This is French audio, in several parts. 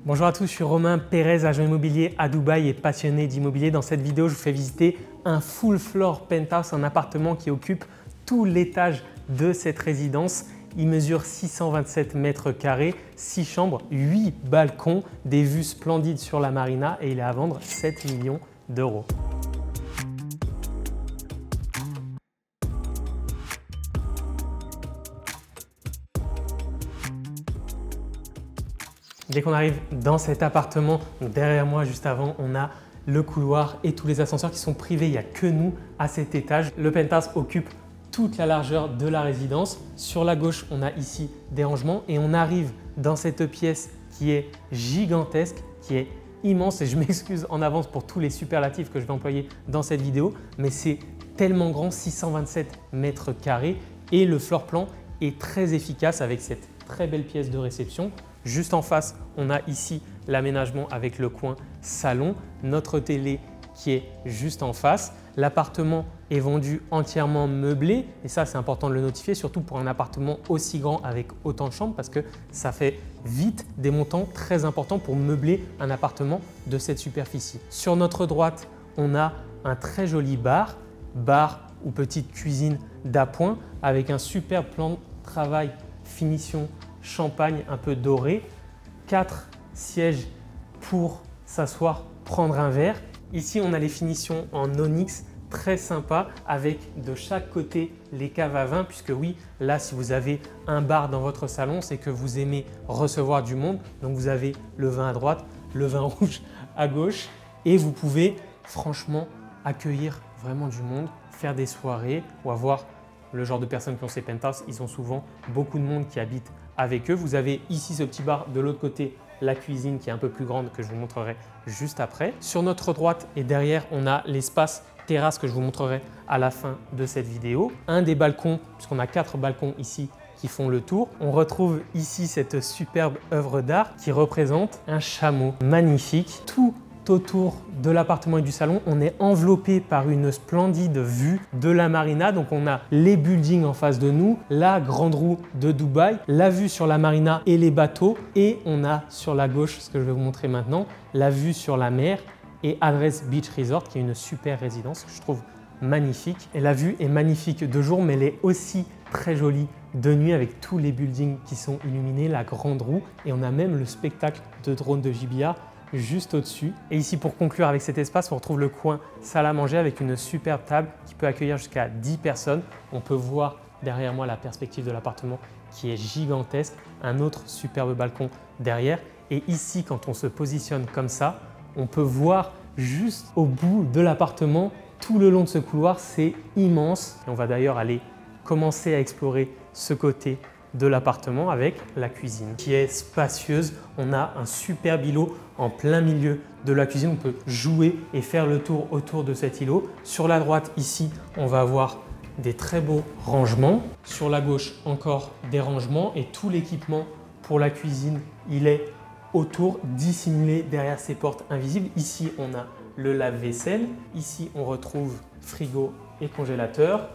Bonjour à tous, je suis Romain Pérez, agent immobilier à Dubaï et passionné d'immobilier. Dans cette vidéo, je vous fais visiter un full floor penthouse, un appartement qui occupe tout l'étage de cette résidence. Il mesure 627 mètres carrés, 6 chambres, 8 balcons, des vues splendides sur la marina et il est à vendre 7 millions d'euros. Dès qu'on arrive dans cet appartement, derrière moi, juste avant, on a le couloir et tous les ascenseurs qui sont privés. Il n'y a que nous à cet étage. Le penthouse occupe toute la largeur de la résidence. Sur la gauche, on a ici des rangements et on arrive dans cette pièce qui est gigantesque, qui est immense. Et je m'excuse en avance pour tous les superlatifs que je vais employer dans cette vidéo, mais c'est tellement grand, 627 mètres carrés et le floor plan est très efficace avec cette très belle pièce de réception. Juste en face, on a ici l'aménagement avec le coin salon, notre télé qui est juste en face. L'appartement est vendu entièrement meublé et ça c'est important de le notifier, surtout pour un appartement aussi grand avec autant de chambres parce que ça fait vite des montants très importants pour meubler un appartement de cette superficie. Sur notre droite, on a un très joli bar ou petite cuisine d'appoint avec un super plan de travail finition champagne un peu doré, 4 sièges pour s'asseoir, prendre un verre. Ici, on a les finitions en onyx très sympa avec de chaque côté les caves à vin puisque oui, là, si vous avez un bar dans votre salon, c'est que vous aimez recevoir du monde. Donc, vous avez le vin à droite, le vin rouge à gauche et vous pouvez franchement accueillir vraiment du monde, faire des soirées ou avoir le genre de personnes qui ont ces penthouses. Ils ont souvent beaucoup de monde qui habite avec eux. Vous avez ici ce petit bar, de l'autre côté la cuisine qui est un peu plus grande que je vous montrerai juste après. Sur notre droite et derrière, on a l'espace terrasse que je vous montrerai à la fin de cette vidéo. Un des balcons, puisqu'on a 4 balcons ici qui font le tour. On retrouve ici cette superbe œuvre d'art qui représente un chameau magnifique. Tout autour de l'appartement et du salon, on est enveloppé par une splendide vue de la marina. Donc on a les buildings en face de nous, la grande roue de Dubaï, la vue sur la marina et les bateaux et on a sur la gauche, ce que je vais vous montrer maintenant, la vue sur la mer et Adresse Beach Resort qui est une super résidence que je trouve magnifique. Et la vue est magnifique de jour mais elle est aussi très jolie de nuit avec tous les buildings qui sont illuminés, la grande roue et on a même le spectacle de drone de JBR juste au-dessus. Et ici, pour conclure avec cet espace, on retrouve le coin salle à manger avec une superbe table qui peut accueillir jusqu'à 10 personnes. On peut voir derrière moi la perspective de l'appartement qui est gigantesque, un autre superbe balcon derrière. Et ici, quand on se positionne comme ça, on peut voir juste au bout de l'appartement, tout le long de ce couloir, c'est immense. Et on va d'ailleurs aller commencer à explorer ce côté de l'appartement avec la cuisine qui est spacieuse. On a un superbe îlot en plein milieu de la cuisine. On peut jouer et faire le tour autour de cet îlot. Sur la droite ici, on va avoir des très beaux rangements. Sur la gauche, encore des rangements et tout l'équipement pour la cuisine, il est autour, dissimulé derrière ces portes invisibles. Ici, on a le lave-vaisselle. Ici, on retrouve frigo et congélateur.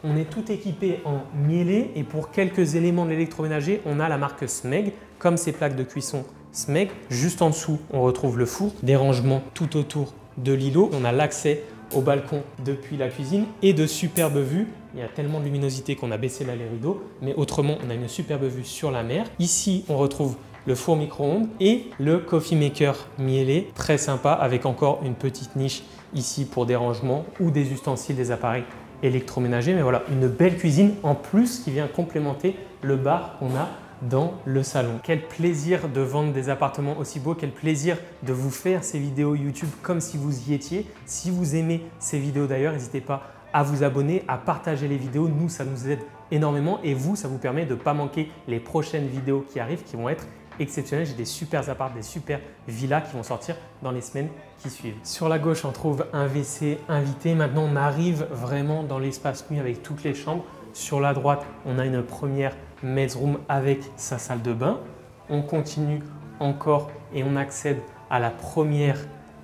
On est tout équipé en mielé et pour quelques éléments de l'électroménager, on a la marque Smeg, comme ces plaques de cuisson Smeg. Juste en dessous, on retrouve le four, des rangements tout autour de l'îlot. On a l'accès au balcon depuis la cuisine et de superbes vues. Il y a tellement de luminosité qu'on a baissé là les rideaux, mais autrement, on a une superbe vue sur la mer. Ici, on retrouve le four micro-ondes et le coffee maker mielé, très sympa, avec encore une petite niche ici pour des rangements ou des ustensiles, des appareils électroménager, mais voilà, une belle cuisine en plus qui vient complémenter le bar qu'on a dans le salon. Quel plaisir de vendre des appartements aussi beaux, quel plaisir de vous faire ces vidéos YouTube comme si vous y étiez. Si vous aimez ces vidéos d'ailleurs, n'hésitez pas à vous abonner, à partager les vidéos. Nous, ça nous aide énormément et vous, ça vous permet de ne pas manquer les prochaines vidéos qui arrivent, qui vont être exceptionnelles. J'ai des super apparts, des super villas qui vont sortir dans les semaines qui suivent. Sur la gauche, on trouve un WC invité. Maintenant, on arrive vraiment dans l'espace nuit avec toutes les chambres. Sur la droite, on a une première men's room avec sa salle de bain. On continue encore et on accède à la première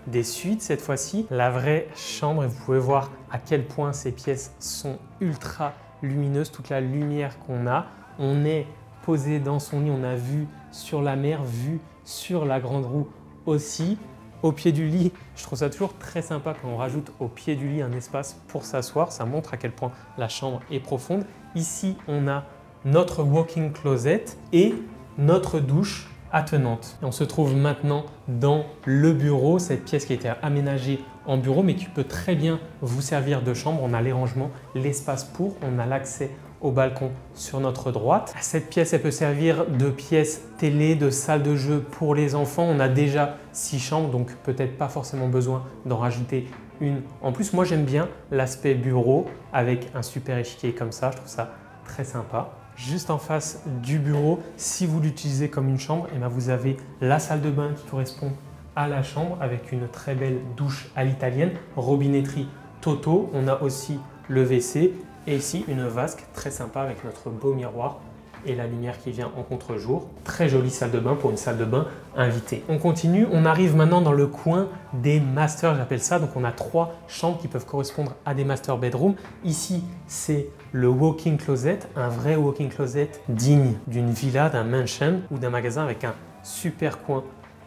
des suites cette fois-ci, la vraie chambre. Et vous pouvez voir à quel point ces pièces sont ultra lumineuses, toute la lumière qu'on a. On est posé dans son lit, on a vue sur la mer, vue sur la grande roue aussi. Au pied du lit, je trouve ça toujours très sympa quand on rajoute au pied du lit un espace pour s'asseoir. Ça montre à quel point la chambre est profonde. Ici, on a notre walk-in closet et notre douche attenante. Et on se trouve maintenant dans le bureau, cette pièce qui a été aménagée en bureau mais qui peut très bien vous servir de chambre. On a les rangements, l'espace pour, on a l'accès au balcon sur notre droite. Cette pièce, elle peut servir de pièce télé, de salle de jeu pour les enfants. On a déjà 6 chambres, donc peut-être pas forcément besoin d'en rajouter une en plus. Moi, j'aime bien l'aspect bureau avec un super échiquier comme ça. Je trouve ça très sympa. Juste en face du bureau, si vous l'utilisez comme une chambre, et bien vous avez la salle de bain qui correspond à la chambre avec une très belle douche à l'italienne, robinetterie Toto. On a aussi le WC et ici une vasque très sympa avec notre beau miroir et la lumière qui vient en contre-jour. Très jolie salle de bain pour une salle de bain invitée. On continue, on arrive maintenant dans le coin des masters, j'appelle ça. Donc on a 3 chambres qui peuvent correspondre à des master bedrooms. Ici, c'est le walk-in closet, un vrai walk-in closet digne d'une villa, d'un mansion ou d'un magasin avec un super coin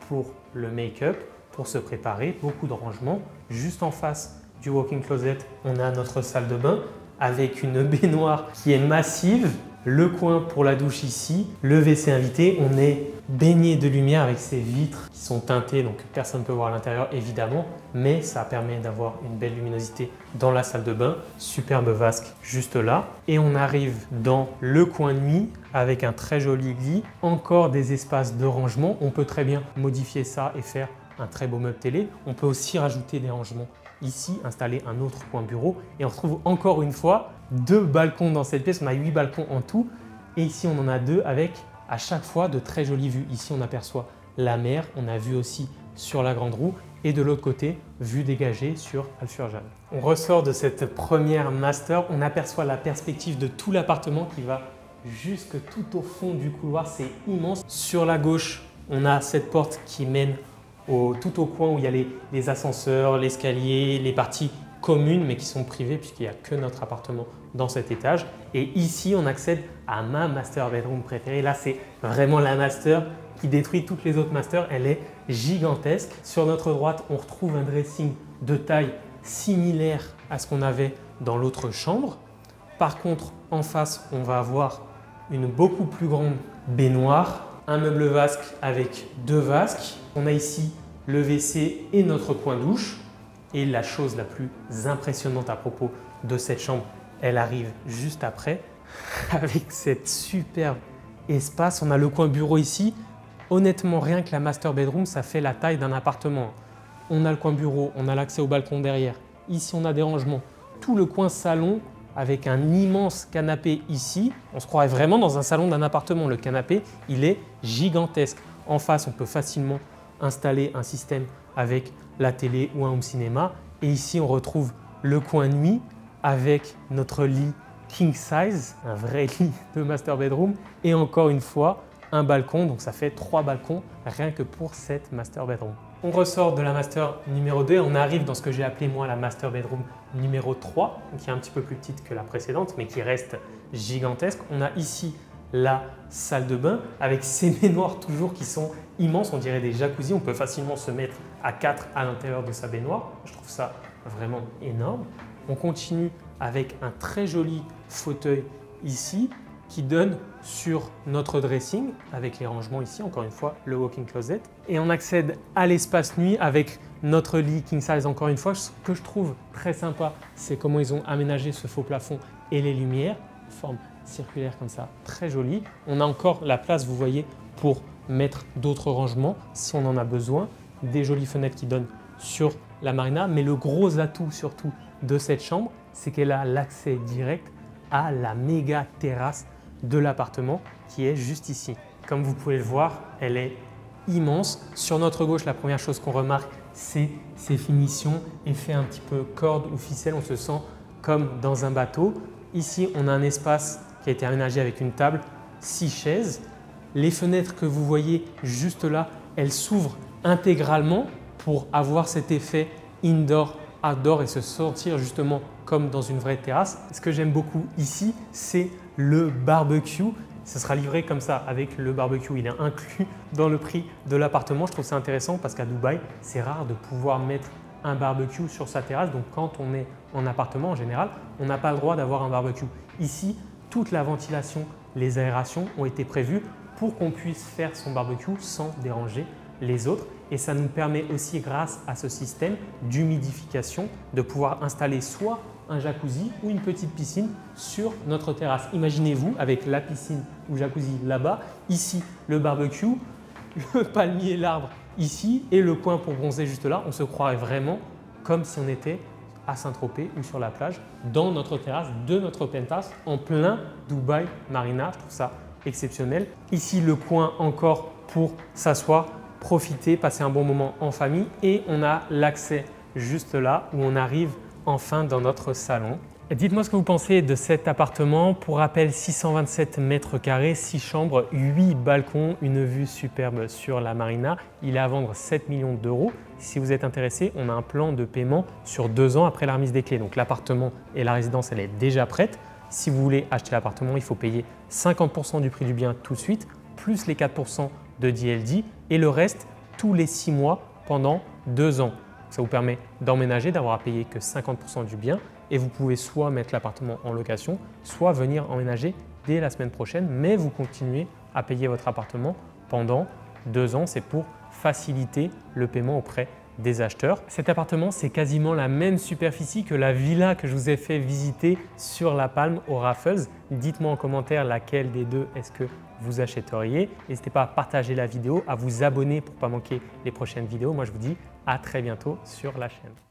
pour le make-up, pour se préparer, beaucoup de rangements. Juste en face du walk-in closet, on a notre salle de bain avec une baignoire qui est massive, le coin pour la douche ici, le WC invité. On est baigné de lumière avec ces vitres qui sont teintées, donc personne ne peut voir à l'intérieur évidemment, mais ça permet d'avoir une belle luminosité dans la salle de bain. Superbe vasque juste là. Et on arrive dans le coin nuit avec un très joli lit, encore des espaces de rangement. On peut très bien modifier ça et faire un très beau meuble télé. On peut aussi rajouter des rangements ici, installer un autre coin bureau et on retrouve encore une fois 2 balcons dans cette pièce. On a 8 balcons en tout et ici on en a 2 avec à chaque fois de très jolies vues. Ici on aperçoit la mer, on a vu aussi sur la grande roue et de l'autre côté, vue dégagée sur Alfurjane. On ressort de cette première master, on aperçoit la perspective de tout l'appartement qui va jusque tout au fond du couloir, c'est immense. Sur la gauche, on a cette porte qui mène tout au coin où il y a les ascenseurs, l'escalier, les parties communes mais qui sont privées puisqu'il n'y a que notre appartement dans cet étage. Et ici, on accède à ma master bedroom préférée. Là, c'est vraiment la master qui détruit toutes les autres masters. Elle est gigantesque. Sur notre droite, on retrouve un dressing de taille similaire à ce qu'on avait dans l'autre chambre. Par contre, en face, on va avoir une beaucoup plus grande baignoire, un meuble vasque avec 2 vasques. On a ici le WC et notre coin douche. Et la chose la plus impressionnante à propos de cette chambre, elle arrive juste après avec cette superbe espace. On a le coin bureau ici. Honnêtement, rien que la master bedroom, ça fait la taille d'un appartement. On a le coin bureau, on a l'accès au balcon derrière. Ici, on a des rangements. Tout le coin salon avec un immense canapé ici. On se croirait vraiment dans un salon d'un appartement. Le canapé, il est gigantesque. En face, on peut facilement installer un système avec la télé ou un home cinéma. Et ici, on retrouve le coin nuit avec notre lit king size, un vrai lit de master bedroom. Et encore une fois, un balcon. Donc ça fait 3 balcons rien que pour cette master bedroom. On ressort de la master numéro 2 et on arrive dans ce que j'ai appelé moi la master bedroom numéro 3, qui est un petit peu plus petite que la précédente, mais qui reste gigantesque. On a ici la salle de bain avec ces baignoires toujours qui sont immenses, on dirait des jacuzzis. On peut facilement se mettre à 4 à l'intérieur de sa baignoire. Je trouve ça vraiment énorme. On continue avec un très joli fauteuil ici qui donne sur notre dressing avec les rangements ici, encore une fois, le walk-in closet. Et on accède à l'espace nuit avec notre lit king size encore une fois. Ce que je trouve très sympa, c'est comment ils ont aménagé ce faux plafond et les lumières, forme circulaire comme ça, très jolie. On a encore la place, vous voyez, pour mettre d'autres rangements si on en a besoin. Des jolies fenêtres qui donnent sur la marina. Mais le gros atout surtout de cette chambre, c'est qu'elle a l'accès direct à la méga terrasse de l'appartement qui est juste ici. Comme vous pouvez le voir, elle est immense. Sur notre gauche, la première chose qu'on remarque, c'est ces finitions, effet un petit peu corde ou ficelle. On se sent comme dans un bateau. Ici, on a un espace qui a été aménagé avec une table, 6 chaises. Les fenêtres que vous voyez juste là, elles s'ouvrent intégralement pour avoir cet effet indoor-outdoor et se sentir justement comme dans une vraie terrasse. Ce que j'aime beaucoup ici, c'est le barbecue. ce sera livré comme ça avec le barbecue. Il est inclus dans le prix de l'appartement. Je trouve ça intéressant parce qu'à Dubaï, c'est rare de pouvoir mettre un barbecue sur sa terrasse. Donc quand on est en appartement en général, on n'a pas le droit d'avoir un barbecue. Ici, toute la ventilation, les aérations ont été prévues pour qu'on puisse faire son barbecue sans déranger les autres. Et ça nous permet aussi, grâce à ce système d'humidification, de pouvoir installer soit un jacuzzi ou une petite piscine sur notre terrasse. Imaginez-vous avec la piscine ou jacuzzi là-bas, ici le barbecue, le palmier, l'arbre ici et le coin pour bronzer juste là. On se croirait vraiment comme si on était à Saint-Tropez ou sur la plage dans notre terrasse de notre penthouse en plein Dubaï Marina. Je trouve ça exceptionnel. Ici le coin encore pour s'asseoir, profiter, passer un bon moment en famille et on a l'accès juste là où on arrive enfin dans notre salon. Dites-moi ce que vous pensez de cet appartement. Pour rappel, 627 mètres carrés, 6 chambres, 8 balcons, une vue superbe sur la marina. Il est à vendre 7 millions d'euros. Si vous êtes intéressé, on a un plan de paiement sur 2 ans après la remise des clés. Donc l'appartement et la résidence, elle est déjà prête. Si vous voulez acheter l'appartement, il faut payer 50% du prix du bien tout de suite, plus les 4% de DLD et le reste tous les 6 mois pendant 2 ans. Ça vous permet d'emménager, d'avoir à payer que 50% du bien et vous pouvez soit mettre l'appartement en location, soit venir emménager dès la semaine prochaine, mais vous continuez à payer votre appartement pendant 2 ans. C'est pour faciliter le paiement auprès des acheteurs. Cet appartement, c'est quasiment la même superficie que la villa que je vous ai fait visiter sur La Palme au Raffles. Dites-moi en commentaire laquelle des deux est-ce que vous achèteriez. N'hésitez pas à partager la vidéo, à vous abonner pour ne pas manquer les prochaines vidéos. Moi, je vous dis à très bientôt sur la chaîne.